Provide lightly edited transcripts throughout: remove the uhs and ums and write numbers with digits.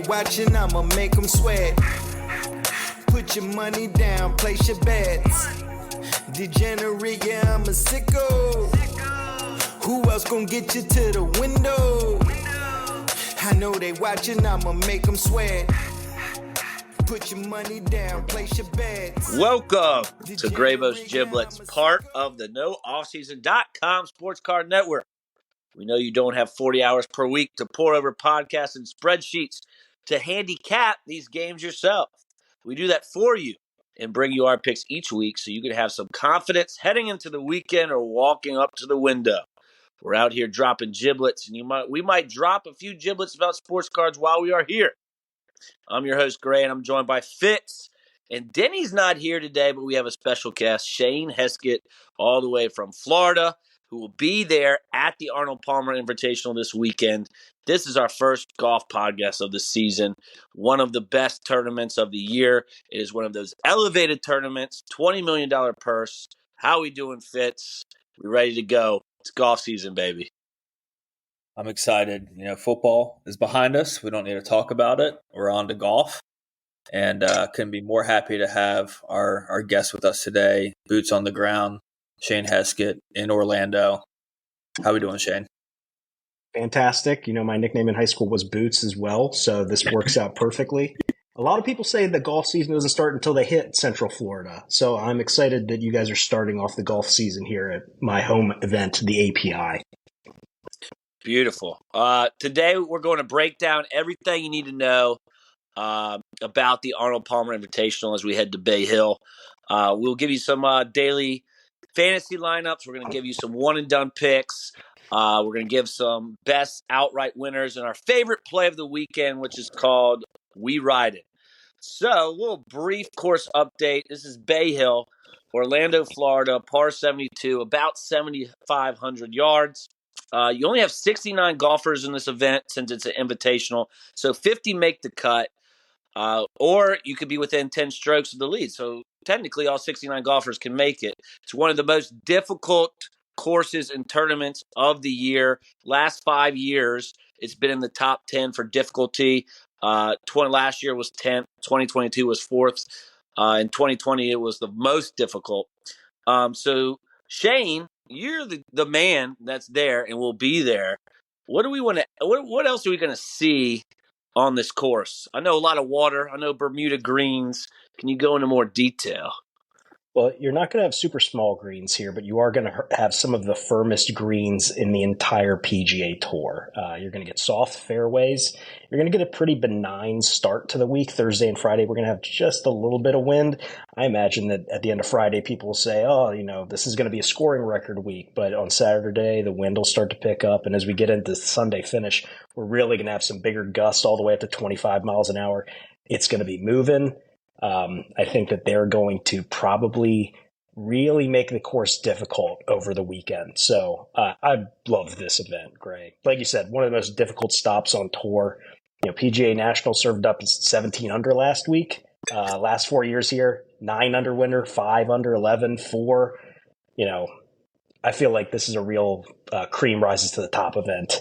watching, I'ma make them sweat. Put your money down, place your bets. Degenerate, yeah, I'm a sicko. Who else gon' get you to the window? I know they watching, I'ma make them sweat. Put your money down, place your bets. Welcome to Graybo's Giblets, part of the NoOffseason.com Sports Card Network. We know you don't have 40 hours per week to pour over podcasts and spreadsheets to handicap these games yourself. We do that for you and bring you our picks each week so you can have some confidence heading into the weekend or walking up to the window. We're out here dropping giblets, and we might drop a few giblets about sports cards while we are here. I'm your host, Gray, and I'm joined by Fitz. And Denny's not here today, but we have a special guest, Shane Heskett, all the way from Florida, who will be there at the Arnold Palmer Invitational this weekend. This is our first golf podcast of the season, one of the best tournaments of the year. It is one of those elevated tournaments, $20 million purse. How we doing, Fitz? We ready to go. It's golf season, baby. I'm excited. Football is behind us. We don't need to talk about it. We're on to golf. And couldn't be more happy to have our guest with us today, boots on the ground, Shane Heskett in Orlando. How we doing, Shane? Fantastic. My nickname in high school was Boots as well, so this works out perfectly. A lot of people say the golf season doesn't start until they hit Central Florida, so I'm excited that you guys are starting off the golf season here at my home event, the API. Beautiful. Today we're going to break down everything you need to know about the Arnold Palmer Invitational as we head to Bay Hill. We'll give you some daily fantasy lineups. We're going to give you some one-and-done picks. We're going to give some best outright winners and our favorite play of the weekend, which is called We Ride It. So, a little brief course update. This is Bay Hill, Orlando, Florida, par 72, about 7,500 yards. You only have 69 golfers in this event since it's an invitational, so 50 make the cut, or you could be within 10 strokes of the lead. So technically all 69 golfers can make it. It's one of the most difficult courses and tournaments of the year. Last 5 years, it's been in the top 10 for difficulty. Last year was 10th, 2022 was 4th, in 2020 it was the most difficult. So Shane, you're the man that's there and will be there. What do we want to? What else are we going to see on this course? I know a lot of water. I know Bermuda greens. Can you go into more detail? Well, you're not going to have super small greens here, but you are going to have some of the firmest greens in the entire PGA Tour. You're going to get soft fairways. You're going to get a pretty benign start to the week. Thursday and Friday, we're going to have just a little bit of wind. I imagine that at the end of Friday, people will say, this is going to be a scoring record week. But on Saturday, the wind will start to pick up. And as we get into Sunday finish, we're really going to have some bigger gusts all the way up to 25 miles an hour. It's going to be moving. I think that they're going to probably really make the course difficult over the weekend. So I love this event, Gray. Like you said, one of the most difficult stops on tour. PGA National served up 17 under last week. Last 4 years here, 9 under winner, 5 under, 11, 4. I feel like this is a real cream rises to the top event.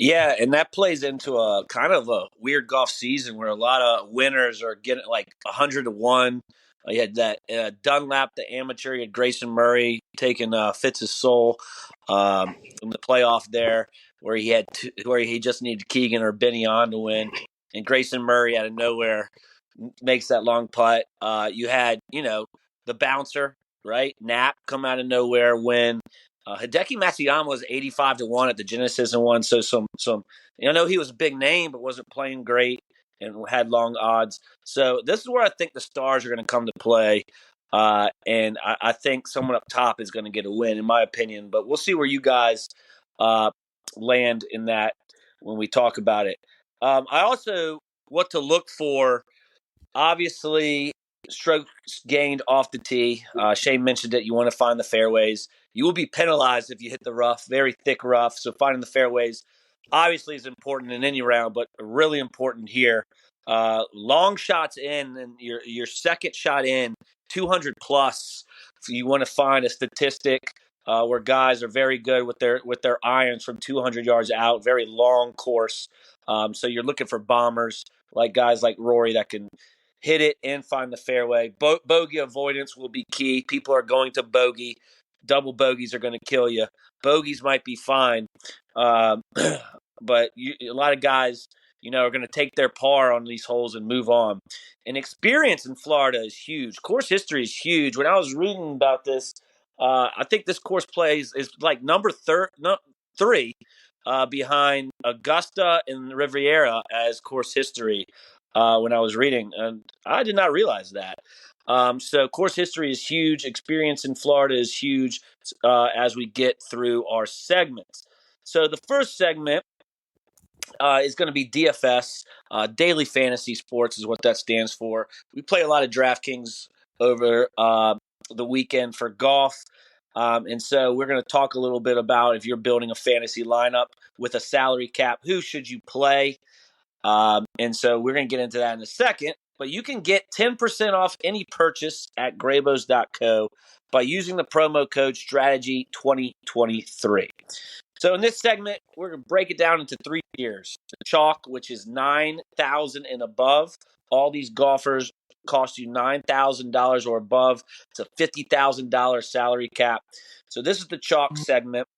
Yeah, and that plays into a kind of a weird golf season where a lot of winners are getting like 100 to 1. You had that Dunlap, the amateur. You had Grayson Murray taking Fitz's soul in the playoff there, where he just needed Keegan or Benny on to win, and Grayson Murray out of nowhere makes that long putt. You had the bouncer, right? Knapp come out of nowhere, win. Hideki Matsuyama was 85 to 1 at the Genesis and won. So some I know he was a big name, but wasn't playing great and had long odds. So this is where I think the stars are going to come to play. And I think someone up top is going to get a win, in my opinion. But we'll see where you guys land in that when we talk about it. I also what to look for, obviously, strokes gained off the tee. Shane mentioned it. You want to find the fairways. You will be penalized if you hit the rough, very thick rough. So finding the fairways obviously is important in any round, but really important here. Long shots in and your second shot in, 200 plus. If you want to find a statistic where guys are very good with their irons from 200 yards out, very long course. So you're looking for bombers. like guys like Rory that can hit it and find the fairway. Bogey avoidance will be key. People are going to bogey. Double bogeys are going to kill you. Bogeys might be fine, but a lot of guys, are going to take their par on these holes and move on. And experience in Florida is huge. Course history is huge. When I was reading about this, I think this course plays is like number 3 behind Augusta and Riviera as course history when I was reading. And I did not realize that. So course history is huge. Experience in Florida is huge as we get through our segments. So the first segment is going to be DFS, Daily Fantasy Sports is what that stands for. We play a lot of DraftKings over the weekend for golf. And so we're going to talk a little bit about if you're building a fantasy lineup with a salary cap, who should you play? And so we're going to get into that in a second. But you can get 10% off any purchase at graybos.co by using the promo code Strategy2023. So in this segment, we're going to break it down into 3 tiers. The chalk, which is $9,000 and above. All these golfers cost you $9,000 or above. It's a $50,000 salary cap. So this is the chalk segment.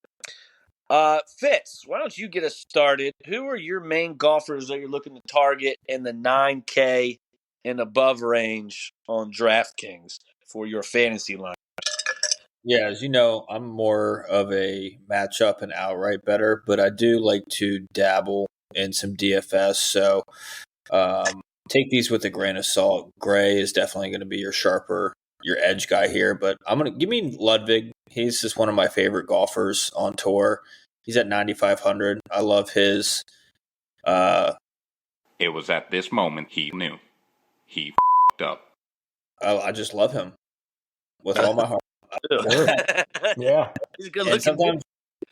Fitz, why don't you get us started? Who are your main golfers that you're looking to target in the 9K and above range on DraftKings for your fantasy line? Yeah, as you know, I'm more of a matchup and outright better, but I do like to dabble in some DFS. So take these with a grain of salt. Gray is definitely going to be your edge guy here, but I'm going to give me Ludwig. He's just one of my favorite golfers on tour. He's at 9,500. I love his. It was at this moment he knew. He f***ed up. I just love him with all my heart. Yeah. He's good looking.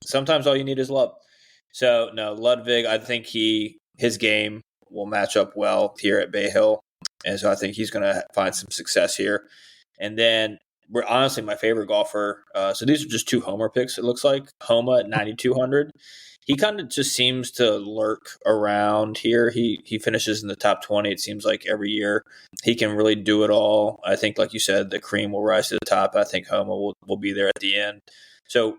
Sometimes all you need is love. So, no, Ludwig, I think his game will match up well here at Bay Hill. And so I think he's going to find some success here. And then we're honestly my favorite golfer. So these are just 2 homer picks, it looks like. Homa at 9,200. He kind of just seems to lurk around here. He finishes in the top 20, it seems like, every year. He can really do it all. I think, like you said, the cream will rise to the top. I think Homa will be there at the end. So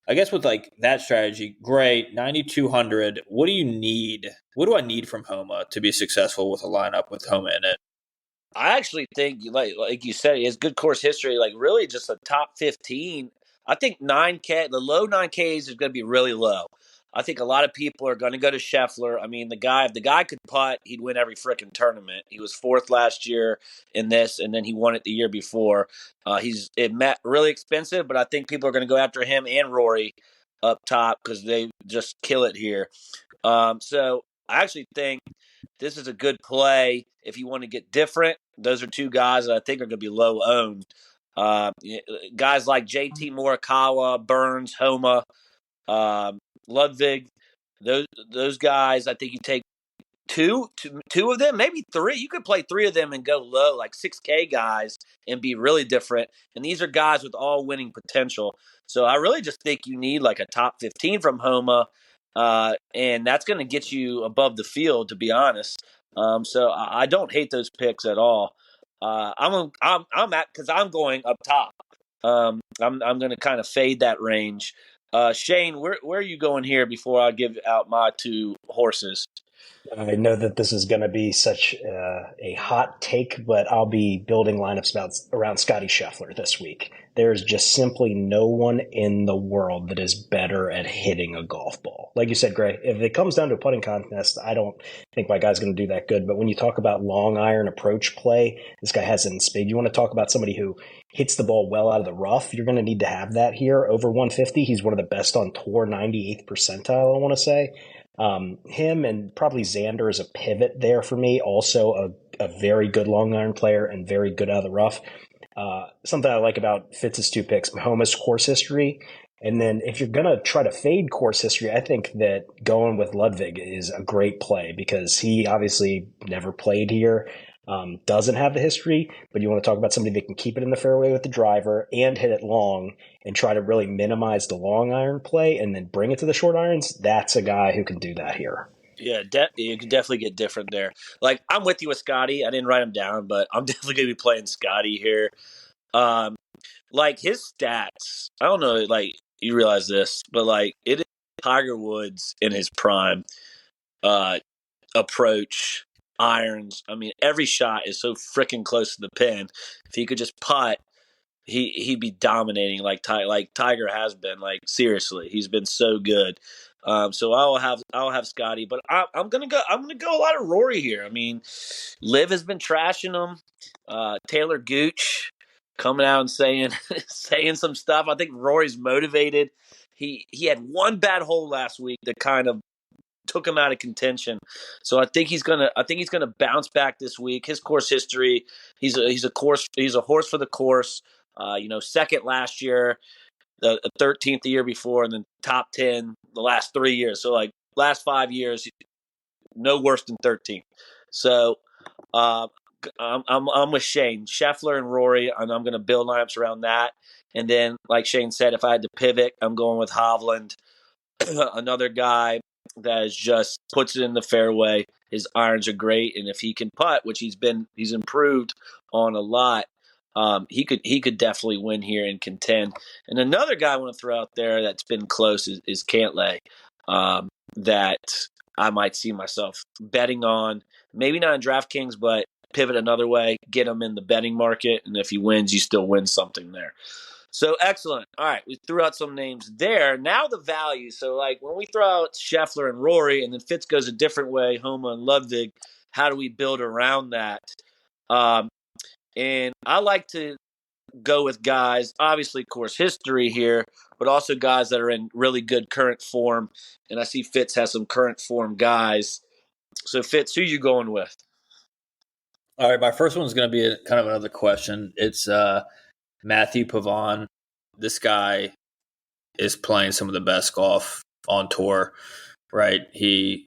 I guess with like that strategy, great, 9,200. What do you need? What do I need from Homa to be successful with a lineup with Homa in it? I actually think, like you said, he has good course history. Like really, just a top 15. I think 9K, the low 9Ks is going to be really low. I think a lot of people are going to go to Scheffler. I mean, if the guy could putt, he'd win every freaking tournament. He was 4th last year in this, and then he won it the year before. It met really expensive, but I think people are going to go after him and Rory up top because they just kill it here. So I actually think this is a good play if you want to get different. Those are 2 guys that I think are going to be low owned. Guys like JT Morikawa, Burns, Homa, Ludwig, those guys, I think you take two of them, maybe 3. You could play 3 of them and go low, like 6K guys, and be really different. And these are guys with all winning potential. So I really just think you need like a top 15 from Homa, and that's going to get you above the field, to be honest. So I don't hate those picks at all. I'm because I'm going up top. I'm going to kind of fade that range. Shane, where are you going here before I give out my 2 horses? I know that this is going to be such a hot take, but I'll be building lineups around Scotty Scheffler this week. There's just simply no one in the world that is better at hitting a golf ball. Like you said, Gray, if it comes down to a putting contest, I don't think my guy's going to do that good. But when you talk about long iron approach play, this guy has it in spade. You want to talk about somebody who hits the ball well out of the rough, you're going to need to have that here. Over 150, he's one of the best on tour, 98th percentile, I want to say. Him and probably Xander is a pivot there for me. Also a very good long iron player and very good out of the rough. Something I like about Fitz's 2 picks, Homa's course history. And then if you're going to try to fade course history, I think that going with Ludwig is a great play because he obviously never played here. Doesn't have the history, but you want to talk about somebody that can keep it in the fairway with the driver and hit it long and try to really minimize the long iron play and then bring it to the short irons. That's a guy who can do that here. Yeah, you can definitely get different there. Like, I'm with you with Scotty. I didn't write him down, but I'm definitely going to be playing Scotty here. Um, like, his stats, I don't know, like, you realize this, but, like, it is Tiger Woods in his prime approach, irons. I mean, every shot is so freaking close to the pin. If he could just putt, he'd be dominating like Tiger has been. Like, seriously, he's been so good. So I'll have Scotty, but I'm gonna go a lot of Rory here. I mean, Liv has been trashing him. Taylor Gooch coming out and saying saying some stuff. I think Rory's motivated. He had one bad hole last week that kind of took him out of contention. So I think he's gonna bounce back this week. His course history, he's a horse for the course. Second last year, the 13th the year before, and then top 10 the last 3 years. So, like, last 5 years, no worse than 13th. So I'm with Shane, Scheffler, and Rory, and I'm going to build lineups around that. And then, like Shane said, if I had to pivot, I'm going with Hovland, another guy that is just puts it in the fairway. His irons are great, and if he can putt, which he's improved on a lot, he could definitely win here and contend. And another guy I want to throw out there that's been close is Cantlay, that I might see myself betting on. Maybe not in DraftKings, but pivot another way, get him in the betting market, and if he wins, you still win something there. So, excellent. All right, we threw out some names there. Now the value. So, like, when we throw out Scheffler and Rory, and then Fitz goes a different way, Homa and Ludwig, how do we build around that? And I like to go with guys, obviously, course history here, but also guys that are in really good current form. And I see Fitz has some current form guys. So, Fitz, who you going with? All right, my first one's going to be kind of another question. It's Matthew Pavon. This guy is playing some of the best golf on tour, right? I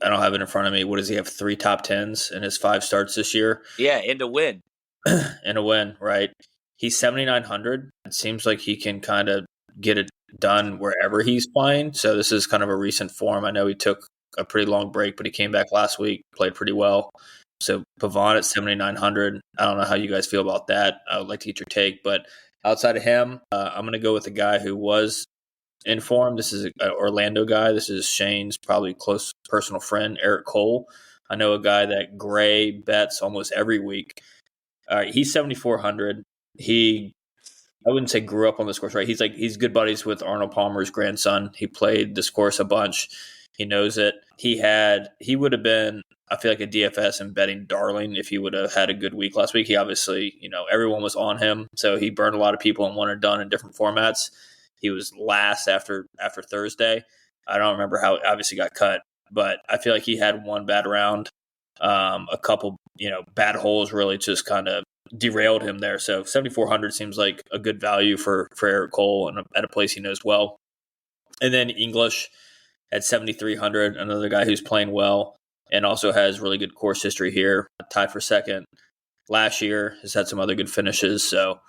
don't have it in front of me. What does he have? 3 top 10s in his 5 starts this year? Yeah, and to win. And a win, right? He's 7,900. It seems like he can kind of get it done wherever he's playing. So this is kind of a recent form. I know he took a pretty long break, but he came back last week, played pretty well. So Pavon at 7,900. I don't know how you guys feel about that. I would like to get your take. But outside of him, I'm going to go with a guy who was in form. This is an Orlando guy. This is Shane's probably close personal friend, Eric Cole. I know a guy that Gray bets almost every week. He's 7,400. I wouldn't say grew up on this course, right? He's good buddies with Arnold Palmer's grandson. He played this course a bunch. He knows it. He would have been, I feel like, a DFS and betting darling if he would have had a good week last week. He obviously, everyone was on him, so he burned a lot of people and one and done in different formats. He was last after Thursday. I don't remember how it obviously got cut, but I feel like he had one bad round. A couple, bad holes really just kind of derailed him there. So 7,400 seems like a good value for Eric Cole and at a place he knows well. And then English at 7,300, another guy who's playing well and also has really good course history here, tied for second last year, has had some other good finishes. So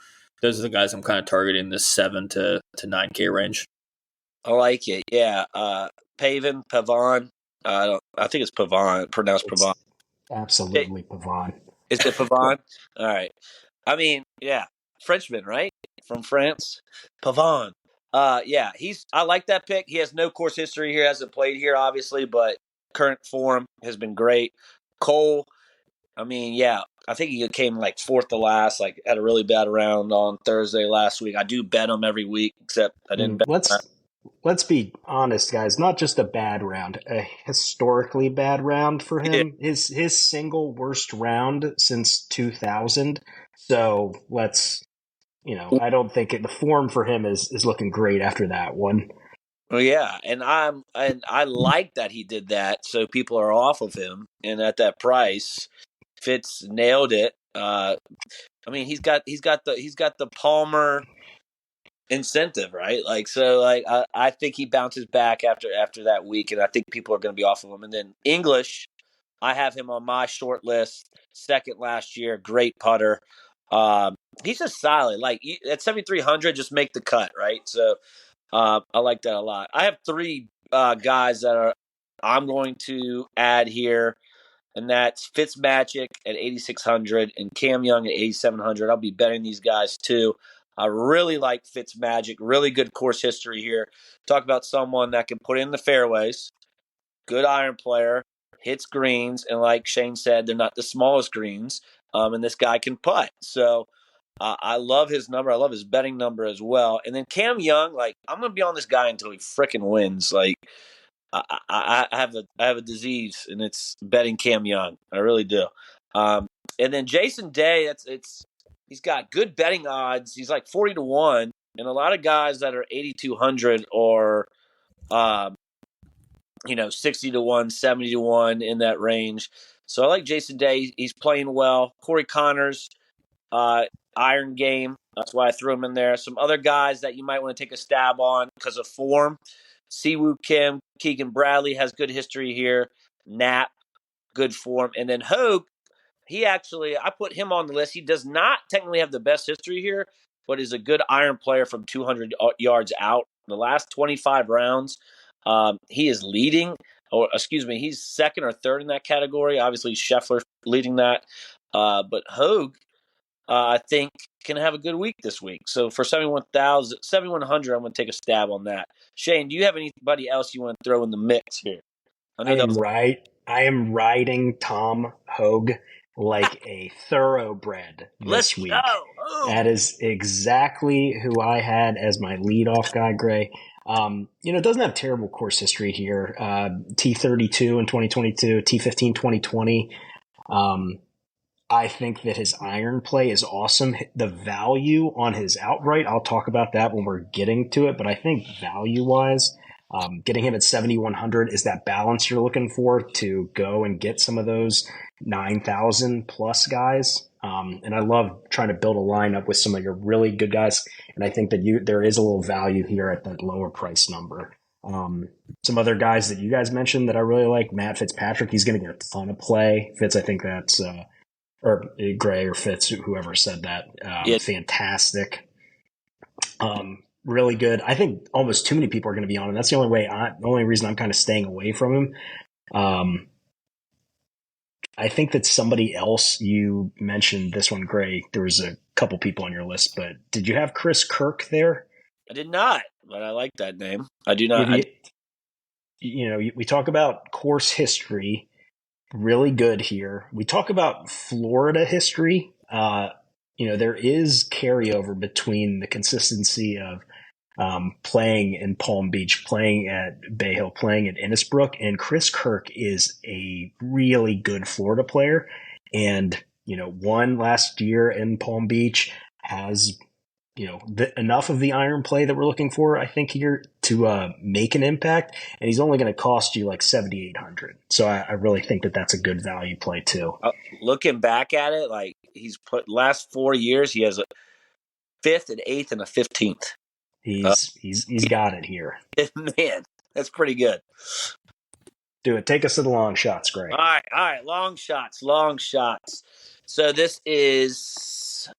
those are the guys I'm kind of targeting this 7 to 9K range. I like it. Yeah. Pavon. I think it's Pavon, pronounced Pavon. Absolutely Pavon. Is it Pavon? All right. I mean, yeah. Frenchman, right? From France. Pavon. Yeah, I like that pick. He has no course history here, hasn't played here, obviously, but current form has been great. Cole, I mean, yeah, I think he came like 4th to last, like had a really bad round on Thursday last week. I do bet him every week, except I didn't bet him. Let's be honest, guys. Not just a bad round, a historically bad round for him. Yeah. His single worst round since 2000. So let's, I don't think the form for him is looking great after that one. Well, yeah, and I like that he did that, so people are off of him, and at that price, Fitz nailed it. I mean, he's got the Palmer incentive, right? Like, so, like, I think he bounces back after that week, and I think people are going to be off of him. And then English, I have him on my short list, second last year, great putter. He's just solid. Like, at 7,300, just make the cut, right? So I like that a lot. I have 3 guys that I'm going to add here, and that's Fitzmagic at 8,600 and Cam Young at 8,700. I'll be betting these guys too. I really like Fitzmagic. Really good course history here. Talk about someone that can put in the fairways, good iron player, hits greens, and like Shane said, they're not the smallest greens, and this guy can putt. So I love his number. I love his betting number as well. And then Cam Young, like, I'm going to be on this guy until he freaking wins. Like, I have a disease, and it's betting Cam Young. I really do. And then Jason Day, he's got good betting odds. He's like 40-1, and a lot of guys that are 8,200 or 60-1, 70-1 in that range. So I like Jason Day. He's playing well. Corey Connors, iron game. That's why I threw him in there. Some other guys that you might want to take a stab on because of form. Siwoo Kim, Keegan Bradley has good history here. Knapp, good form. And then Hogue, I put him on the list. He does not technically have the best history here, but is a good iron player from 200 yards out. The last 25 rounds, he is leading, he's second or third in that category. Obviously, Scheffler leading that. But Hogue, I think, can have a good week this week. So for 7,100, I'm going to take a stab on that. Shane, do you have anybody else you want to throw in the mix here? I am riding Tom Hogue like a thoroughbred this week. That is exactly who I had as my leadoff guy, Gray. It doesn't have terrible course history here. T32 in 2022, T15 2020. I think that his iron play is awesome. The value on his outright, I'll talk about that when we're getting to it, but I think value-wise, getting him at 7,100 is that balance you're looking for to go and get some of those 9,000 plus guys. And I love trying to build a lineup with some of your really good guys. And I think that there is a little value here at that lower price number. Some other guys that you guys mentioned that I really like, Matt Fitzpatrick, he's going to get a ton of play. Fitz, I think that's, or Gray or Fitz, whoever said that. Fantastic. Really good. I think almost too many people are going to be on him. That's the only reason I'm kind of staying away from him. I think that somebody else, you mentioned this one, Gray. There was a couple people on your list, but did you have Chris Kirk there? I did not, but I like that name. I do not. We talk about course history, really good here. We talk about Florida history. There is carryover between the consistency of playing in Palm Beach, playing at Bay Hill, playing at Innisbrook, and Chris Kirk is a really good Florida player. And, won last year in Palm Beach, has, enough of the iron play that we're looking for, I think, here to make an impact. And he's only going to cost you like 7,800. So I really think that that's a good value play too. Looking back at it, like he's put last 4 years, he has a 5th, an 8th, and a 15th. He's got it here. Man, that's pretty good. Do it. Take us to the long shots, Gray. All right. Long shots. So this is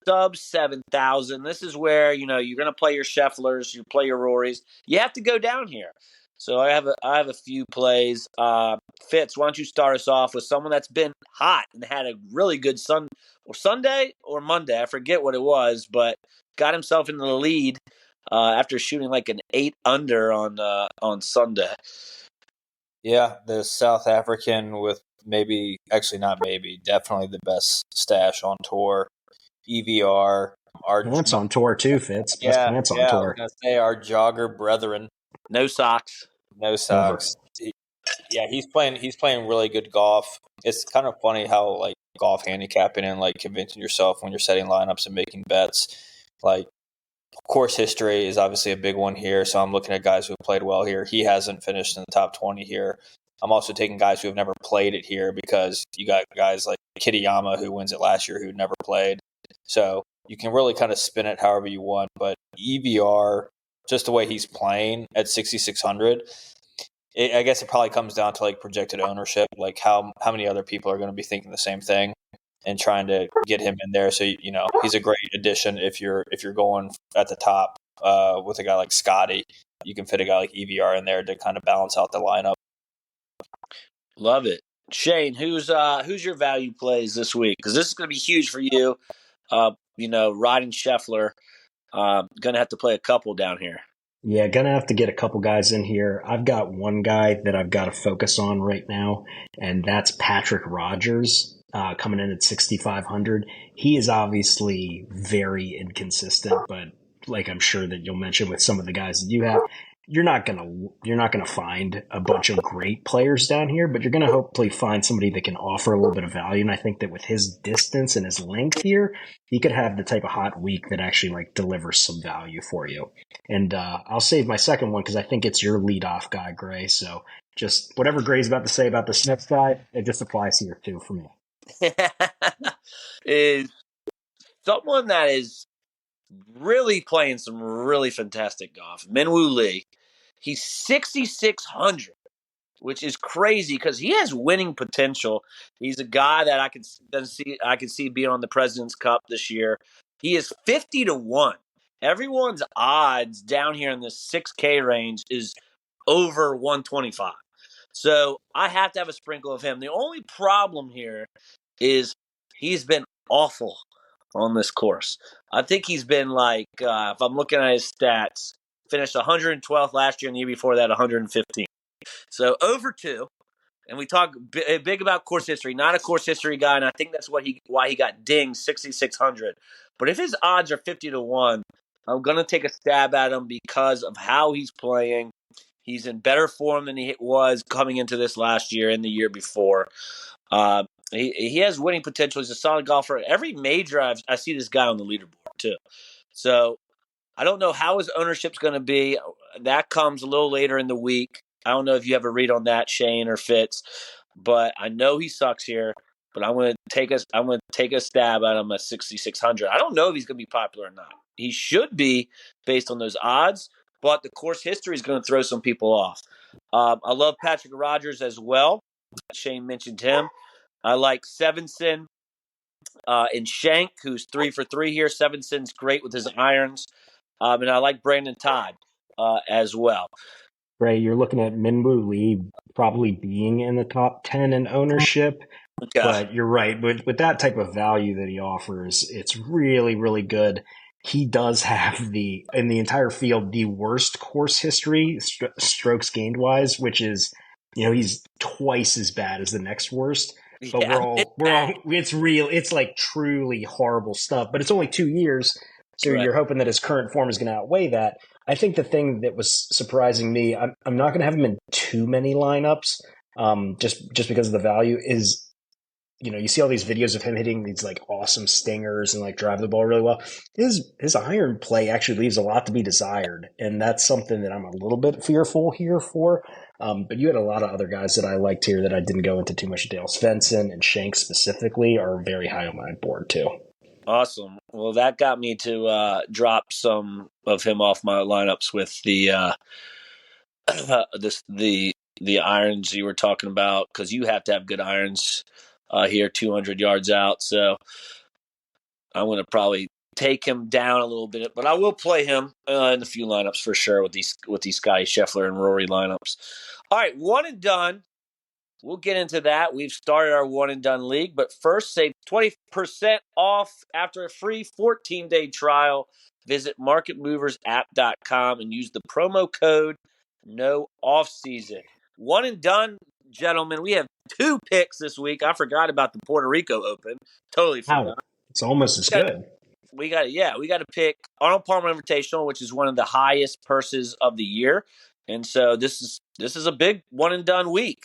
sub 7,000. This is where, you're going to play your Schefflers, you play your Rorys. You have to go down here. So I have a few plays. Fitz, why don't you start us off with someone that's been hot and had a really good Sunday or Monday? I forget what it was, but got himself into the lead after shooting like an 8 under on Sunday. Yeah, the South African with definitely the best stash on tour. EVR. Pants on tour too, Fitz. Pants on tour. I was going to say our jogger brethren. No socks. Yeah, he's playing really good golf. It's kind of funny how like golf handicapping and like convincing yourself when you're setting lineups and making bets. Like course history is obviously a big one here. So I'm looking at guys who have played well here. He hasn't finished in the top 20 here. I'm also taking guys who have never played it here because you got guys like Kitayama who wins it last year who never played. So you can really kind of spin it however you want. But EVR, just the way he's playing at 6,600, I guess it probably comes down to like projected ownership, like how many other people are going to be thinking the same thing and trying to get him in there. So, he's a great addition if you're going at the top with a guy like Scotty. You can fit a guy like EVR in there to kind of balance out the lineup. Love it. Shane, who's your value plays this week? Because this is going to be huge for you. Riding Scheffler, going to have to play a couple down here. Yeah, gonna have to get a couple guys in here. I've got one guy that I've got to focus on right now, and that's Patrick Rogers, coming in at 6,500. He is obviously very inconsistent, but like I'm sure that you'll mention with some of the guys that you have, you're not gonna find a bunch of great players down here, but you're gonna hopefully find somebody that can offer a little bit of value. And I think that with his distance and his length here, he could have the type of hot week that actually like delivers some value for you. And I'll save my second one because I think it's your leadoff guy, Gray. So just whatever Gray's about to say about the Smith guy, it just applies here too for me. Is someone that is really playing some really fantastic golf. Minwoo Lee. He's 6,600, which is crazy because he has winning potential. He's a guy that I can see being on the President's Cup this year. He is 50-1. Everyone's odds down here in the 6K range is over 125. So I have to have a sprinkle of him. The only problem here is he's been awful on this course. I think he's been like, if I'm looking at his stats, finished 112th last year and the year before that 115. So over 2. And we talk big about course history, not a course history guy, and I think that's why he got dinged 6,600. But if his odds are 50-1, I'm going to take a stab at him because of how he's playing. He's in better form than he was coming into this last year and the year before. He has winning potential. He's a solid golfer. Every major I see this guy on the leaderboard too. So I don't know how his ownership's going to be. That comes a little later in the week. I don't know if you have a read on that, Shane or Fitz, but I know he sucks here. But I'm going to take a stab at him at 6,600. I don't know if he's going to be popular or not. He should be based on those odds, but the course history is going to throw some people off. I love Patrick Rogers as well. Shane mentioned him. I like Sevenson and Shank, who's 3 for 3 here. Sevenson's great with his irons. And I like Brandon Todd as well. Gray, you're looking at Minwoo Lee probably being in the top 10 in ownership. Okay. But you're right. With that type of value that he offers, it's really, really good. He does have in the entire field, the worst course history, strokes gained wise, which is, he's twice as bad as the next worst. But it's real. It's like truly horrible stuff, but it's only 2 years. So You're hoping that his current form is going to outweigh that. I think the thing that was surprising me, I'm not going to have him in too many lineups, just because of the value is, you see all these videos of him hitting these like awesome stingers and like drive the ball really well. His iron play actually leaves a lot to be desired, and that's something that I'm a little bit fearful here for. But you had a lot of other guys that I liked here that I didn't go into too much detail. Svensson and Shank specifically are very high on my board too. Awesome. Well, that got me to drop some of him off my lineups with the the irons you were talking about, because you have to have good irons here 200 yards out. So I'm going to probably take him down a little bit, but I will play him in a few lineups for sure with these Scotty Scheffler and Rory lineups. All right, one and done. We'll get into that. We've started our one and done league, but first, save 20% off after a free 14-day trial. Visit marketmoversapp.com and use the promo code NOOFFSEASON. One and done, gentlemen. We have 2 picks this week. I forgot about the Puerto Rico Open. Totally forgot. It's almost as good. We got to pick Arnold Palmer Invitational, which is one of the highest purses of the year, and so this is a big one and done week.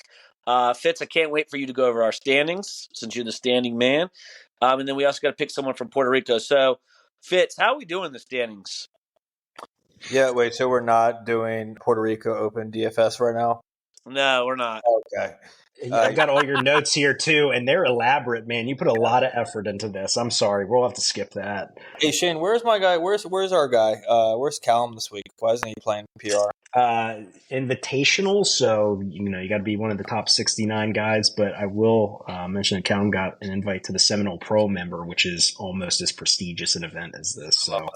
Fitz, I can't wait for you to go over our standings since you're the standing man, and then we also got to pick someone from Puerto Rico. So, Fitz, how are we doing the standings? Yeah, wait. So we're not doing Puerto Rico Open DFS right now? No, we're not. Okay. I've got all your notes here too, and they're elaborate, man. You put a lot of effort into this. I'm sorry, we'll have to skip that. Hey Shane, where's my guy? Where's our guy? Where's Callum this week? Why isn't he playing PR? Invitational, so you got to be one of the top 69 guys. But I will mention that Callum got an invite to the Seminole Pro member, which is almost as prestigious an event as this. So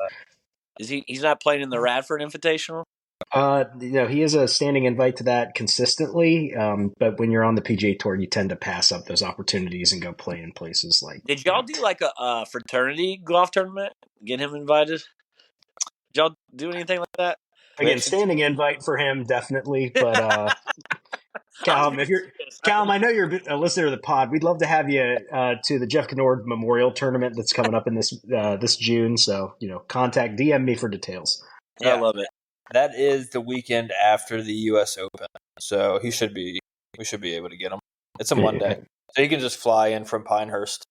is he's not playing in the Radford Invitational? He is a standing invite to that consistently, but when you're on the PGA Tour, you tend to pass up those opportunities and go play in places like. Did y'all do like a fraternity golf tournament? Get him invited? Did y'all do anything like that? Again, standing invite for him, definitely. But Callum, I know you're a listener to the pod. We'd love to have you to the Jeff Kennord Memorial Tournament that's coming up in this June. So DM me for details. Yeah. I love it. That is the weekend after the U.S. Open, so we should be able to get him. It's a Monday, so he can just fly in from Pinehurst.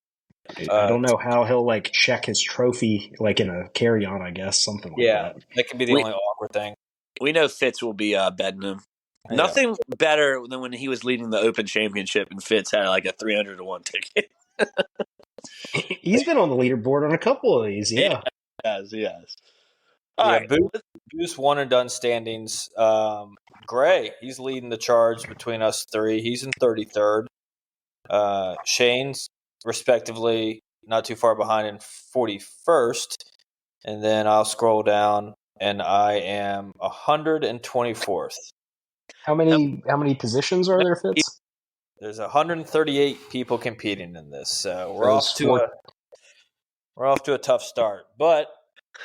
I don't know how he'll check his trophy in a carry-on. I guess something like that. That could be the only awkward thing. We know Fitz will be betting him. Yeah. Nothing better than when he was leading the Open Championship and Fitz had like a 300-1 ticket. He's been on the leaderboard on a couple of these. Yeah, he has. All right. Boost one and done standings. Gray, he's leading the charge between us three. He's in 33rd. Shane's respectively not too far behind in 41st. And then I'll scroll down and I am 124th. How many positions are there, Fitz? There's 138 people competing in this, so we're off to a tough start. But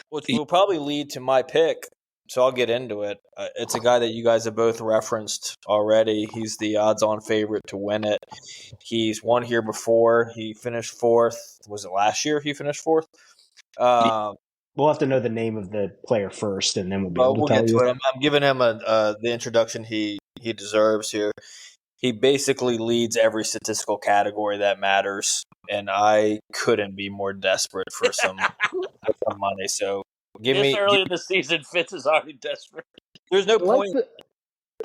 which will probably lead to my pick, so I'll get into it. It's a guy that you guys have both referenced already. He's the odds-on favorite to win it. He's won here before. He finished fourth. Was it last year he finished fourth? We'll have to know the name of the player first, and then we'll be able to tell get you. To it. I'm giving him the introduction he deserves here. He basically leads every statistical category that matters, and I couldn't be more desperate for some money. So early in the season, Fitz is already desperate. There's no point.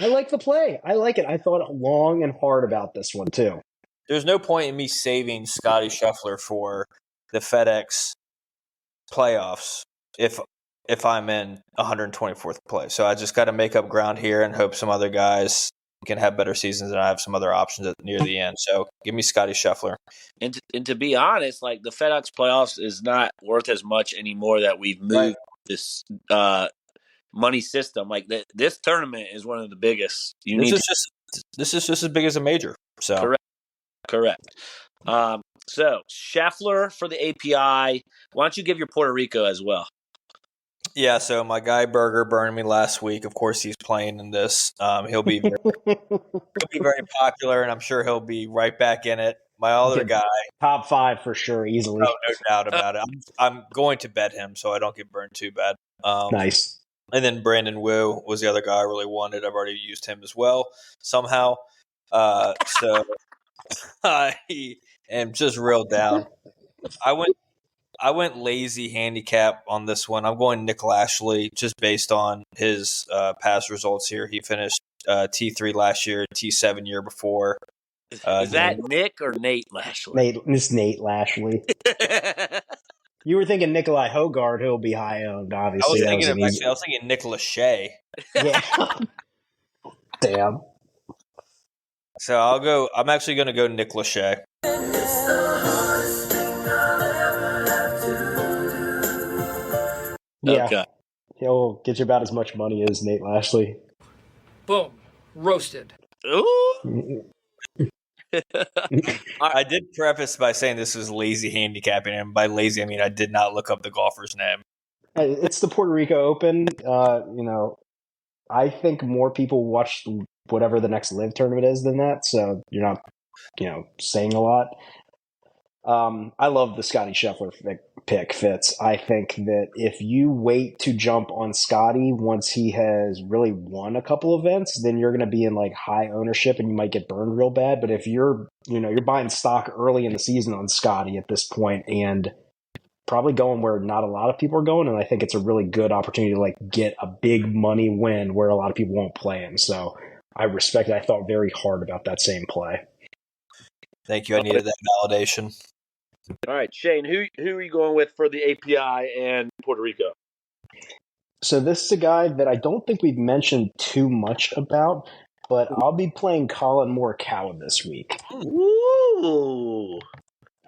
I like the play. I like it. I thought long and hard about this one too. There's no point in me saving Scotty Scheffler for the FedEx playoffs if I'm in 124th place. So I just got to make up ground here and hope some other guys can have better seasons and I have some other options near the end. So give me Scotty Scheffler. And to be honest, like the FedEx playoffs is not worth as much anymore that we've moved this money system. Like this tournament is one of the biggest. This is just as big as a major. So correct. So Scheffler for the API. Why don't you give your Puerto Rico as well? Yeah, so my guy Berger burned me last week. Of course, he's playing in this. He'll be very popular, and I'm sure he'll be right back in it. My other guy, top 5 for sure, easily. No doubt about it. I'm going to bet him so I don't get burned too bad. Nice. And then Brandon Wu was the other guy I really wanted. I've already used him as well somehow. So I am just real down. I went lazy handicap on this one. I'm going Nick Lashley just based on his past results here. He finished T3 last year, T7 year before. Is that Nick or Nate Lashley? It's Nate Lashley. You were thinking Nikolai Hogard, who'll be high owned, obviously. I was thinking Nick Lachey. Yeah. Damn. So I'm actually going to go Nick Lachey. Yeah, okay. He'll get you about as much money as Nate Lashley. Boom. Roasted. Ooh. I did preface by saying this is lazy handicapping, and by lazy I mean I did not look up the golfer's name. It's the Puerto Rico Open. I think more people watch whatever the next live tournament is than that, so you're not, saying a lot. I love the Scotty Scheffler pick, Fitz. I think that if you wait to jump on Scotty once he has really won a couple events, then you're going to be in high ownership and you might get burned real bad. But if you're buying stock early in the season on Scotty at this point and probably going where not a lot of people are going, and I think it's a really good opportunity to get a big money win where a lot of people won't play him. So I respect it. I thought very hard about that same play. Thank you. I needed that validation. All right, Shane, who are you going with for the API and Puerto Rico? So this is a guy that I don't think we've mentioned too much about, but I'll be playing Colin Morikawa this week. Ooh.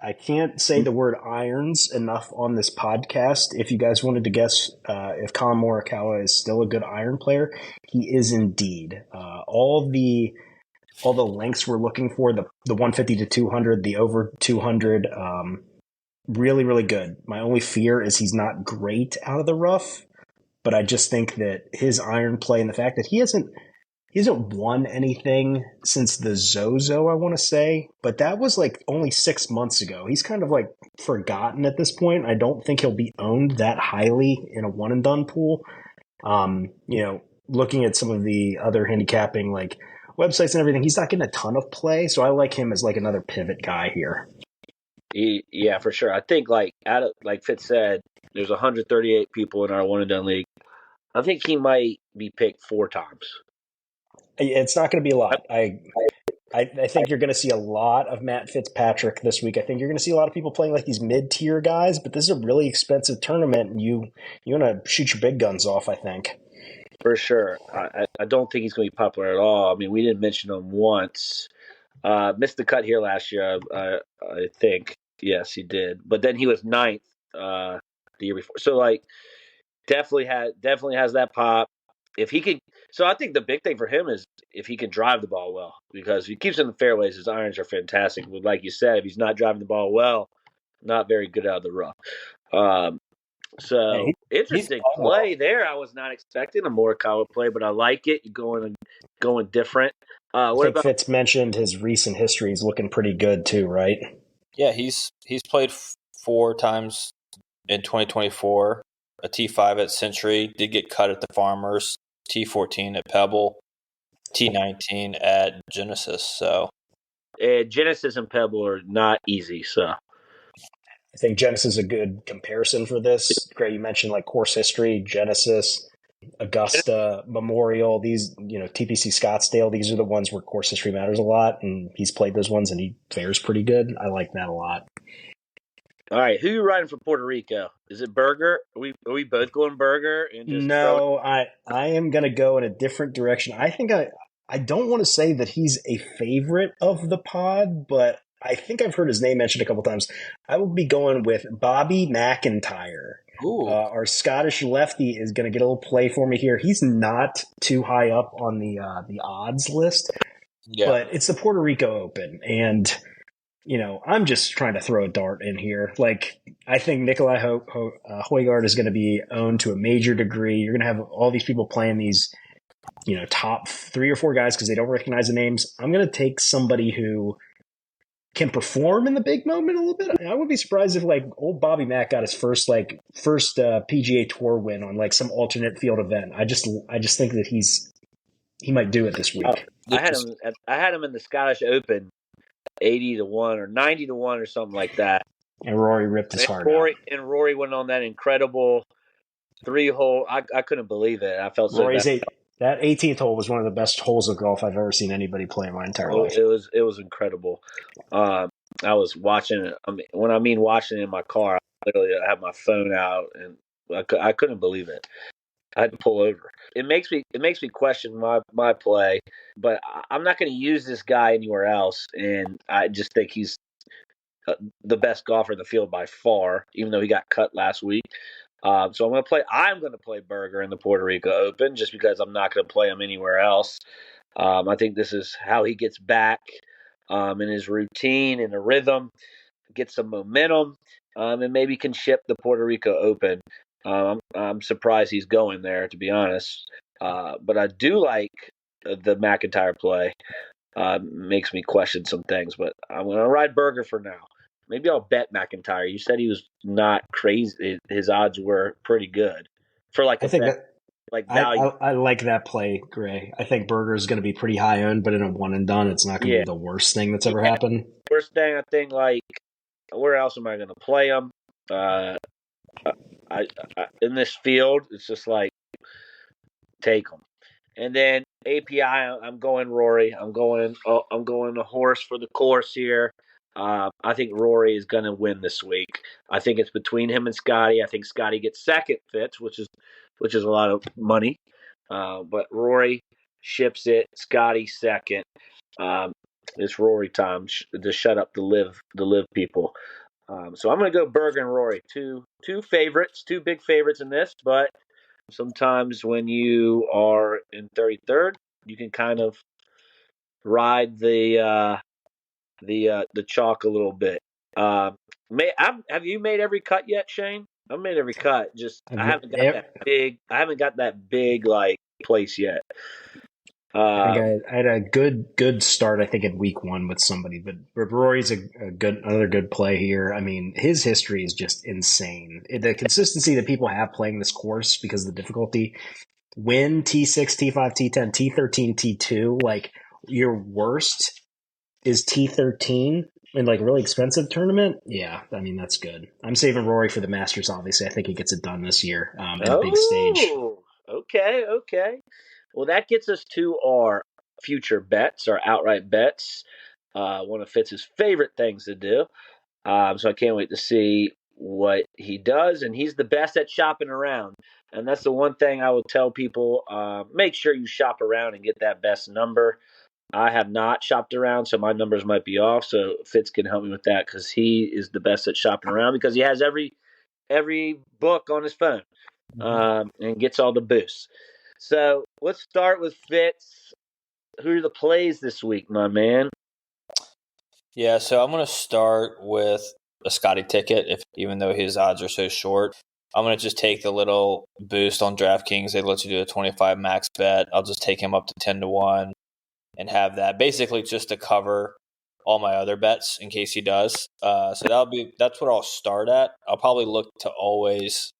I can't say the word irons enough on this podcast. If you guys wanted to guess if Colin Morikawa is still a good iron player, he is indeed. All the lengths we're looking for, the 150 to 200, the over 200, really, really good. My only fear is he's not great out of the rough, but I just think that his iron play and the fact that he hasn't won anything since the Zozo, I want to say, but that was like only 6 months ago. He's kind of like forgotten at this point. I don't think he'll be owned that highly in a one and done pool. Looking at some of the other handicapping like websites and everything, he's not getting a ton of play, so I like him as like another pivot guy here. Yeah, for sure. I think like Fitz said, there's 138 people in our one and done league. I think he might be picked 4 times. It's not going to be a lot. I think you're going to see a lot of Matt Fitzpatrick this week. I think you're going to see a lot of people playing like these mid-tier guys, but this is a really expensive tournament, and you want to shoot your big guns off, I think. For sure. I don't think he's going to be popular at all. I mean, we didn't mention him once. Missed the cut here last year, I think. Yes, he did. But then he was 9th the year before. So, like, definitely has that pop. If he could, so I think the big thing for him is if he can drive the ball well, because if he keeps in the fairways, his irons are fantastic. But like you said, if he's not driving the ball well, not very good out of the rough. So interesting play there. I was not expecting a Morikawa play, but I like it. You're going different. I think Fitz mentioned his recent history is looking pretty good too, right? Yeah, he's played 4 times in 2024. A T5 at Century, did get cut at the Farmers, T14 at Pebble, T19 at Genesis. So Genesis and Pebble are not easy. So I think Genesis is a good comparison for this. Gray, you mentioned like course history, Genesis, Augusta, Memorial, these, TPC Scottsdale, these are the ones where course history matters a lot, and he's played those ones and he fares pretty good. I like that a lot. All right, who are you riding for Puerto Rico? Is it Berger? Are we both going Berger? No, I am going to go in a different direction. I think I don't want to say that he's a favorite of the pod, but I think I've heard his name mentioned a couple times. I will be going with Bobby McIntyre. Our Scottish lefty is going to get a little play for me here. He's not too high up on the odds list, but it's the Puerto Rico Open, and I'm just trying to throw a dart in here. Like, I think Nikolai Højgaard is going to be owned to a major degree. You're going to have all these people playing these, top 3 or 4 guys because they don't recognize the names. I'm going to take somebody who can perform in the big moment a little bit. I would be surprised if like old Bobby Mack got his first PGA Tour win on like some alternate field event. I just think that he might do it this week. I had him in the Scottish Open. 80 to 1 or 90 to 1 or something like that. And Rory ripped his heart out. And Rory went on that incredible 3-hole. I couldn't believe it. I felt so bad. That 18th hole was one of the best holes of golf I've ever seen anybody play in my entire life. It was incredible. I was watching it. When I mean watching it in my car, I literally had my phone out and I couldn't believe it. I had to pull over. It makes me question my play, but I'm not going to use this guy anywhere else. And I just think he's the best golfer in the field by far, even though he got cut last week. So I'm going to play Berger in the Puerto Rico Open just because I'm not going to play him anywhere else. I think this is how he gets back in his routine, in the rhythm, get some momentum, and maybe can ship the Puerto Rico Open. I'm surprised he's going there, to be honest. But I do like the McIntyre play. Makes me question some things, but I'm going to ride Berger for now. Maybe I'll bet McIntyre. You said he was not crazy. His odds were pretty good for like I like that play, Gray. I think Berger is going to be pretty high owned, but in a one and done, it's not going to be the worst thing that's ever happened. Worst thing, I think, like, where else am I going to play him? In this field, it's just like take him. And then API, I'm going Rory. I'm going a horse for the course here. I think Rory is going to win this week. I think it's between him and Scotty. I think Scotty gets second, Fitz, which is a lot of money. But Rory ships it. Scotty second. It's Rory time to shut up the live people. So I'm going to go Berger and Rory, two favorites, two big favorites in this. But sometimes when you are in 33rd, you can kind of ride the chalk a little bit. Have you made every cut yet, Shane? I've made every cut. Just I haven't got that big. I haven't got that big like place yet. I think I had a good start. I think in week 1 with somebody, but Rory's another good play here. I mean, his history is just insane. The consistency that people have playing this course because of the difficulty. Win T6, T5, T10, T13, T2. Like your worst is T13 in like a really expensive tournament. Yeah, I mean that's good. I'm saving Rory for the Masters. Obviously, I think he gets it done this year at a big stage. Okay. Well, that gets us to our future bets, our outright bets. One of Fitz's favorite things to do. So I can't wait to see what he does. And he's the best at shopping around. And that's the one thing I will tell people. Make sure you shop around and get that best number. I have not shopped around, so my numbers might be off. So Fitz can help me with that because he is the best at shopping around because he has every book on his phone and gets all the boosts. So let's start with Fitz. Who are the plays this week, my man? Yeah, so I'm going to start with a Scotty ticket, even though his odds are so short. I'm going to just take the little boost on DraftKings. They let you do a 25 max bet. I'll just take him up to 10-1 and have that basically just to cover all my other bets in case he does. So that's what I'll start at. I'll probably look to always,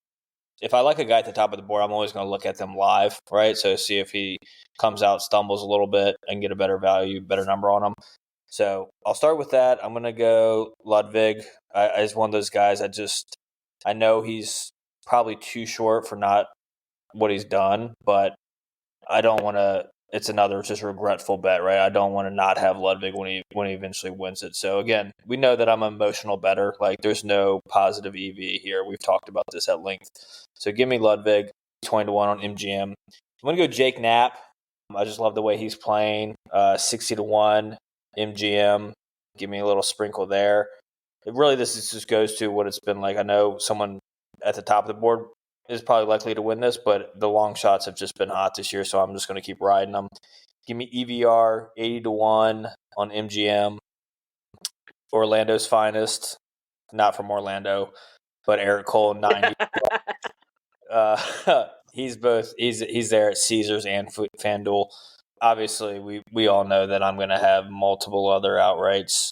if I like a guy at the top of the board, I'm always going to look at them live, right? So see if he comes out, stumbles a little bit, and get a better value, better number on him. So I'll start with that. I'm going to go Ludwig. As one of those guys, I know he's probably too short for not what he's done, but I don't want to. It's another just regretful bet, right? I don't want to not have Ludwig when he eventually wins it. So again, we know that I'm an emotional bettor. Like there's no positive EV here. We've talked about this at length. So give me Ludwig, 20-1 on MGM. I'm going to go Jake Knapp. I just love the way he's playing. 60-1 MGM. Give me a little sprinkle there. This just goes to what it's been like. I know someone at the top of the board is probably likely to win this, but the long shots have just been hot this year, so I'm just going to keep riding them. Give me EVR 80-1 on MGM. Orlando's finest, not from Orlando, but Eric Cole 90. He's there at Caesars and FanDuel. Obviously, we all know that I'm going to have multiple other outrights.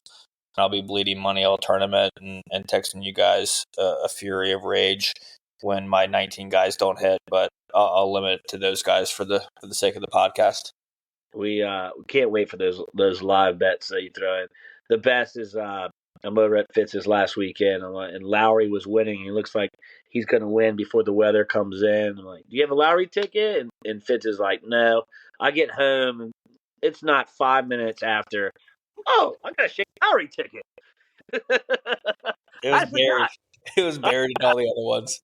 I'll be bleeding money all tournament and texting you guys a fury of rage when my 19 guys don't hit, but I'll limit it to those guys for the sake of the podcast. We can't wait for those live bets that you throw in. The best is I'm over at Fitz's last weekend, and Lowry was winning. He looks like he's going to win before the weather comes in. I'm like, do you have a Lowry ticket? And Fitz is like, no. I get home, and it's not 5 minutes after. Oh, I got a Shane Lowry ticket. It was buried in all the other ones.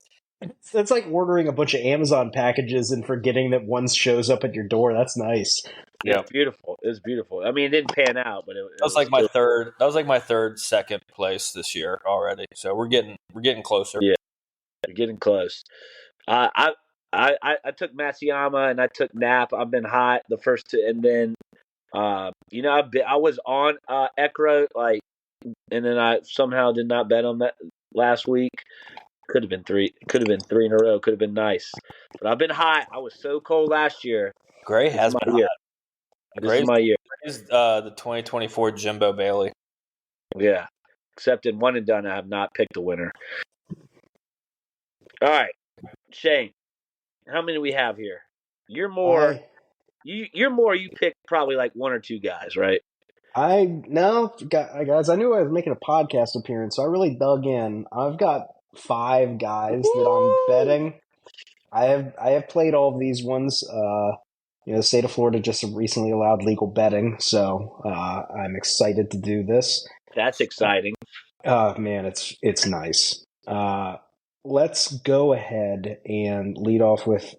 It's like ordering a bunch of Amazon packages and forgetting that one shows up at your door. That's nice. Yeah, beautiful. It was beautiful. I mean, it didn't pan out, but that was like my third. That was like my third, second place this year already. So we're getting closer. Yeah, you're getting close. I took Matsuyama and I took Knapp. I've been hot the first two, and then I was on Ekra and then I somehow did not bet on that last week. Could have been three. Could have been three in a row. Could have been nice. But I've been hot. I was so cold last year. Gray has been hot. This is my year. Gray's the 2024 Jimbo Bailey. Yeah. Except in one and done, I have not picked a winner. All right. Shane, how many do we have here? You're more. You pick probably like one or two guys, right? Guys, I knew I was making a podcast appearance, so I really dug in. I've got 5 guys that I'm betting. I have played all of these ones. The state of Florida just recently allowed legal betting, so I'm excited to do this. That's exciting. Man, it's nice. Let's go ahead and lead off with.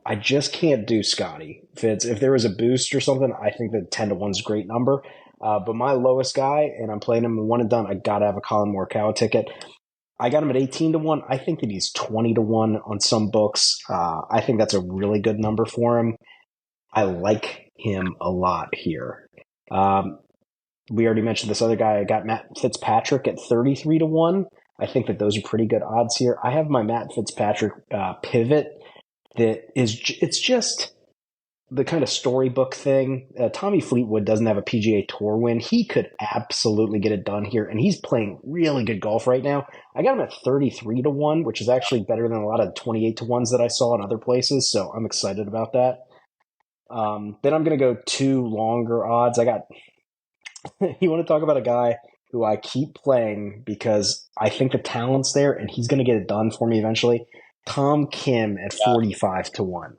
I just can't do Scotty Fitz. If there was a boost or something, I think that 10-1 is a great number. But my lowest guy, and I'm playing him one and done, I got to have a Colin Morikawa ticket. I got him at 18 to 1. I think that he's 20 to 1 on some books. I think that's a really good number for him. I like him a lot here. We already mentioned this other guy. I got Matt Fitzpatrick at 33 to 1. I think that those are pretty good odds here. I have my Matt Fitzpatrick pivot that is, it's just the kind of storybook thing. Tommy Fleetwood doesn't have a PGA Tour win. He could absolutely get it done here, and he's playing really good golf right now. I got him at 33 to 1, which is actually better than a lot of 28 to 1s that I saw in other places, so I'm excited about that. Then I'm going to go 2 longer odds. I got you want to talk about a guy who I keep playing because I think the talent's there, and he's going to get it done for me eventually. Tom Kim at 45 to 1.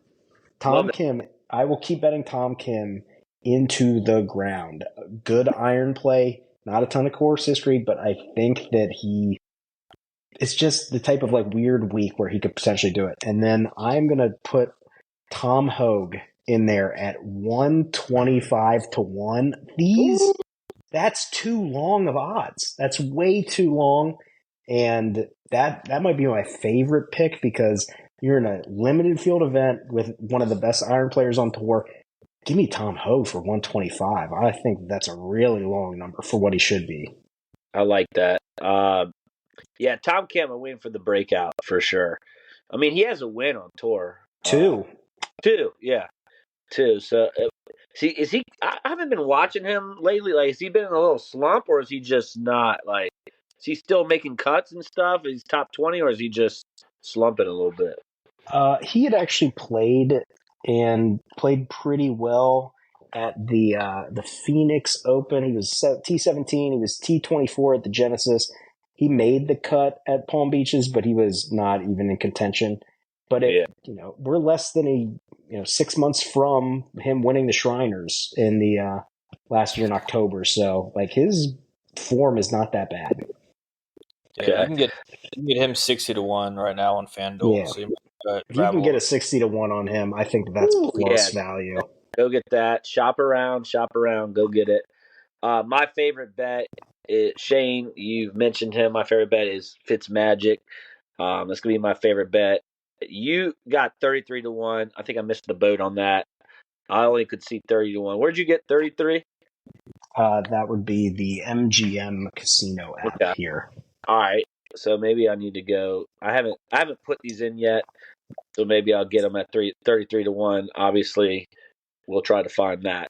Tom Kim, I will keep betting Tom Kim into the ground. Good iron play, not a ton of course history, but I think that it's just the type of like weird week where he could potentially do it. And then I'm going to put Tom Hogue in there at 125 to 1. That's too long of odds. That's way too long. And that might be my favorite pick because you're in a limited field event with one of the best iron players on tour. Give me Tom Hogue for 125. I think that's a really long number for what he should be. I like that. Yeah, Tom Kim, a win for the breakout for sure. I mean, he has a win on tour. Two. Yeah. Two. So, is he? I haven't been watching him lately. Like, has he been in a little slump, or is he just not? Like, is he still making cuts and stuff? Is he top 20, or is he just slumping a little bit? He had actually played pretty well at the Phoenix Open. He was T17. He was T24 at the Genesis. He made the cut at Palm Beaches, but he was not even in contention. But we're less than 6 months from him winning the Shriners in the last year in October. So like his form is not that bad. Yeah, you can get him 60 to 1 right now on FanDuel. Yeah. So if you can get a 60 to 1 on him, I think that's plus value. Go get that. Shop around. Go get it. My favorite bet is Shane. You've mentioned him. My favorite bet is Fitzmagic. That's gonna be my favorite bet. You got 33 to 1. I think I missed the boat on that. I only could see 30 to 1. Where'd you get 33? That would be the MGM Casino app here. All right. So maybe I need to go. I haven't put these in yet. So maybe I'll get them at 33 to 1. Obviously, we'll try to find that.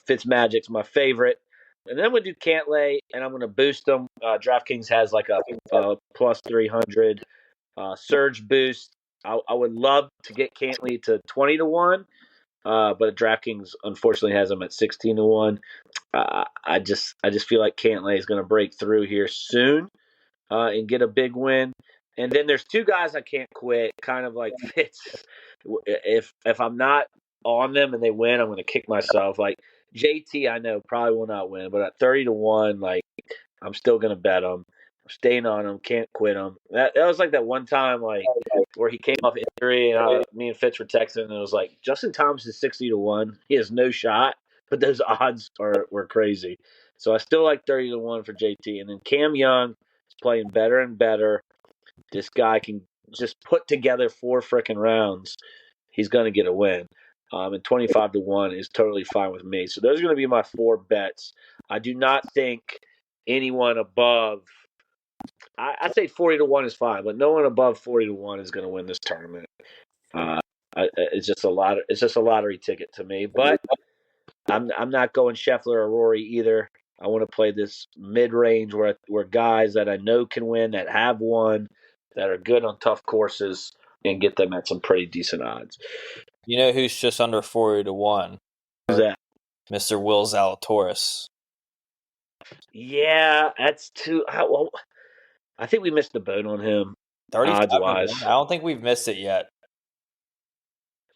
Fitzmagic's my favorite. And then we'll do Cantlay, and I'm going to boost them. DraftKings has like a plus 300 surge boost. I would love to get Cantlay to 20 to 1, but DraftKings unfortunately has them at 16 to 1. I just feel like Cantlay is going to break through here soon and get a big win. And then there's 2 guys I can't quit, kind of like Fitz. If I'm not on them and they win, I'm going to kick myself. Like JT, I know probably will not win, but at 30 to 1, like I'm still going to bet him. I'm staying on him, can't quit him. That was like that one time, like where he came off injury, and me and Fitz were texting, and it was like Justin Thomas is 60 to 1. He has no shot, but those odds were crazy. So I still like 30 to 1 for JT, and then Cam Young is playing better and better. This guy can just put together 4 freaking rounds. He's going to get a win. And 25 to 1 is totally fine with me. So those are going to be my 4 bets. I do not think anyone above, I'd say 40 to 1 is fine, but no one above 40 to 1 is going to win this tournament. It's just a lottery ticket to me. But I'm not going Scheffler or Rory either. I want to play this mid-range where guys that I know can win, that have won, that are good on tough courses, and get them at some pretty decent odds. You know who's just under 40 to 1? Who's that? Mr. Will Zalatoris. Yeah, that's too. Well, I think we missed the boat on him. Odds-wise. I don't think we've missed it yet.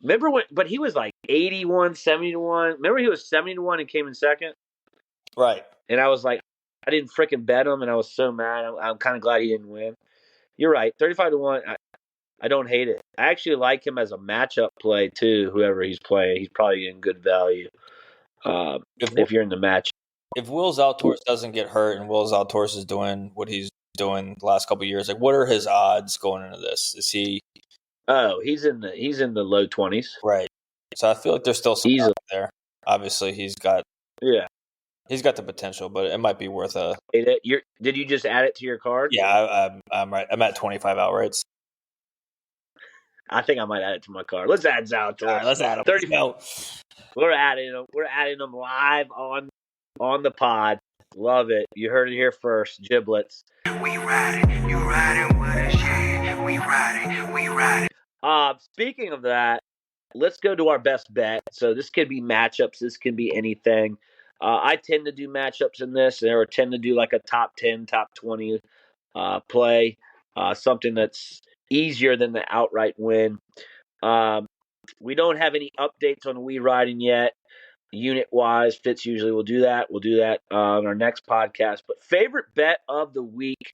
Remember when? But he was like 81, 70 to 1. Remember he was 70 to 1 and came in second? Right. And I was like, I didn't freaking bet him, and I was so mad. I'm kind of glad he didn't win. You're right. 35 to 1. I don't hate it. I actually like him as a matchup play, too, whoever he's playing. He's probably getting good value if you're in the match. if Will Zalatoris doesn't get hurt and Will Zalatoris is doing what he's doing the last couple of years, like what are his odds going into this? Is he? Oh, he's in the low 20s. Right. So I feel like there's still some Easily. out there. Obviously, he's got the potential, but it might be worth a. Did you just add it to your card? Yeah, I'm right. I'm at 25 outrights. I think I might add it to my card. Let's add Zalatoris. All right, let's add him. 30. We're adding them. We're adding them live on the pod. Love it. You heard it here first. Giblets. We ride it. You riding with us, yeah. We ride it. We ride it. Speaking of that, let's go to our best bet. So this could be matchups. This can be anything. I tend to do matchups in this, or tend to do like a top 10, top 20 play, something that's easier than the outright win. We don't have any updates on We Riding yet, unit-wise. Fitz usually will do that. We'll do that on our next podcast. But favorite bet of the week,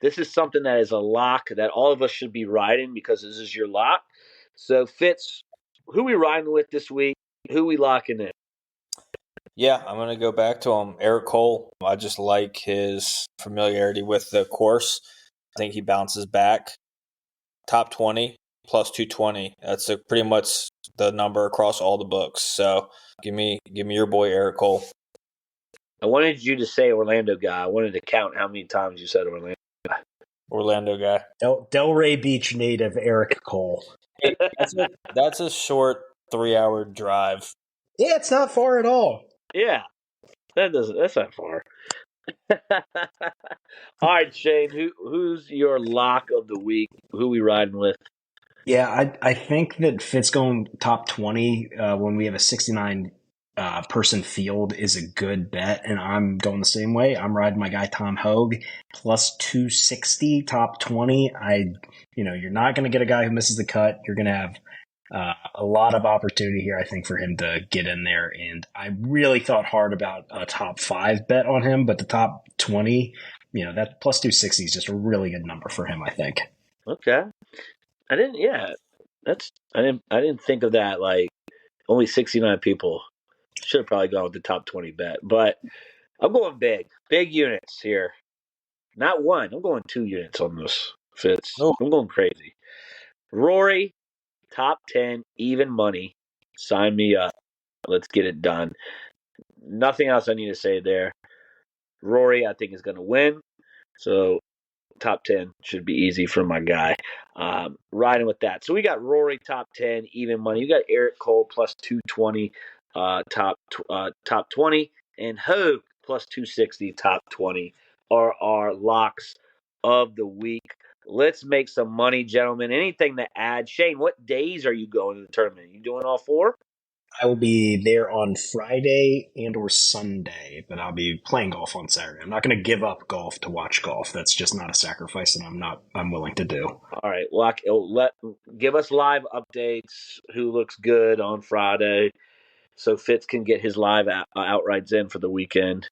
this is something that is a lock that all of us should be riding because this is your lock. So, Fitz, who we riding with this week? Who we locking in? Yeah, I'm going to go back to him. Eric Cole. I just like his familiarity with the course. I think he bounces back. Top 20 plus 220. That's pretty much the number across all the books. So give me your boy Eric Cole. I wanted you to say Orlando guy. I wanted to count how many times you said Orlando guy. Orlando guy. Delray Beach native Eric Cole. Hey, that's a short 3-hour drive. Yeah, it's not far at all. Yeah, that's not far. All right, Shane, who's your lock of the week? Who we riding with? Yeah, I think that Fitz going top 20 when we have a 69 person field is a good bet, and I'm going the same way. I'm riding my guy Tom Hogue plus 260 top 20. You're not going to get a guy who misses the cut. You're going to have a lot of opportunity here, I think, for him to get in there. And I really thought hard about a top 5 bet on him, but the top 20, that plus 260 is just a really good number for him, I think. Okay. I didn't think of that. Like, only 69 people. Should have probably gone with the top 20 bet. But I'm going big. Big units here. Not one. I'm going 2 units on this, Fitz. Oh. I'm going crazy. Rory, top 10, even money. Sign me up. Let's get it done. Nothing else I need to say there. Rory, I think, is going to win. So top 10 should be easy for my guy. Riding with that. So we got Rory, top 10, even money. You got Eric Cole, plus 220, top 20. And Hogue, plus 260, top 20 are our locks of the week. Let's make some money, gentlemen. Anything to add? Shane, what days are you going to the tournament? You doing all 4? I will be there on Friday and or Sunday, but I'll be playing golf on Saturday. I'm not going to give up golf to watch golf. That's just not a sacrifice that I'm willing to do. All right. Give us live updates. Who looks good on Friday so Fitz can get his live outrights in for the weekend.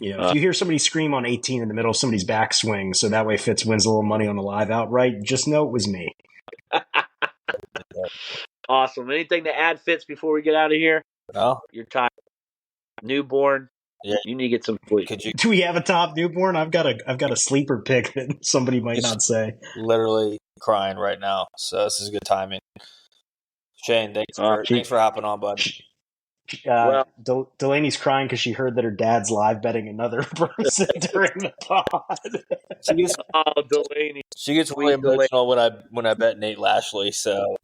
If you hear somebody scream on 18 in the middle of somebody's backswing, so that way Fitz wins a little money on the live outright, just know it was me. Awesome. Anything to add, Fitz, before we get out of here? No. You're tired. Newborn. Yeah. You need to get some sleep. Do we have a top newborn? I've got a sleeper pick that somebody might not say. Literally crying right now, so this is good timing. Shane, thanks for hopping on, bud. Delaney's crying because she heard that her dad's live betting another person during the pod. Delaney. She gets really emotional when I bet Nate Lashley. So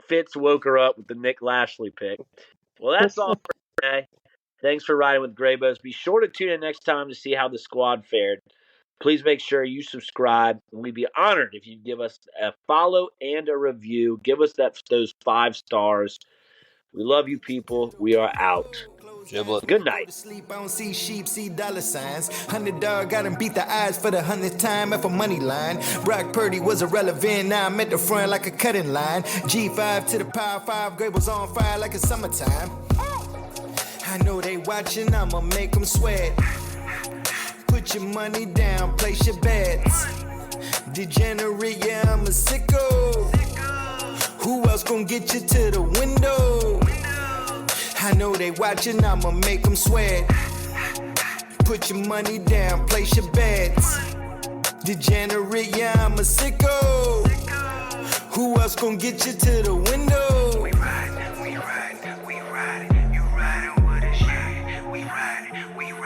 Fitz woke her up with the Nick Lashley pick. Well, that's all for today. Thanks for riding with Graybos. Be sure to tune in next time to see how the squad fared. Please make sure you subscribe, and we'd be honored if you give us a follow and a review. Give us those 5 stars. We love you, people. We are out. Giblets. Good night. Sleep, I don't see sheep, see dollar signs. $100 got him beat the odds for the 100th time at a money line. Brock Purdy was irrelevant, now I'm at the front like a cutting line. G5 to the power 5, Graybo's on fire like it's summertime. I know they watching, I'ma make them sweat. Put your money down, place your bets. Degenerate, yeah, I'm a sicko. Who else gon' get you to the window? I know they watching, I'ma make them sweat. Put your money down, place your bets. Degenerate, yeah, I'm a sicko. Who else gon' get you to the window? We ride, you riding with a shit. We ride,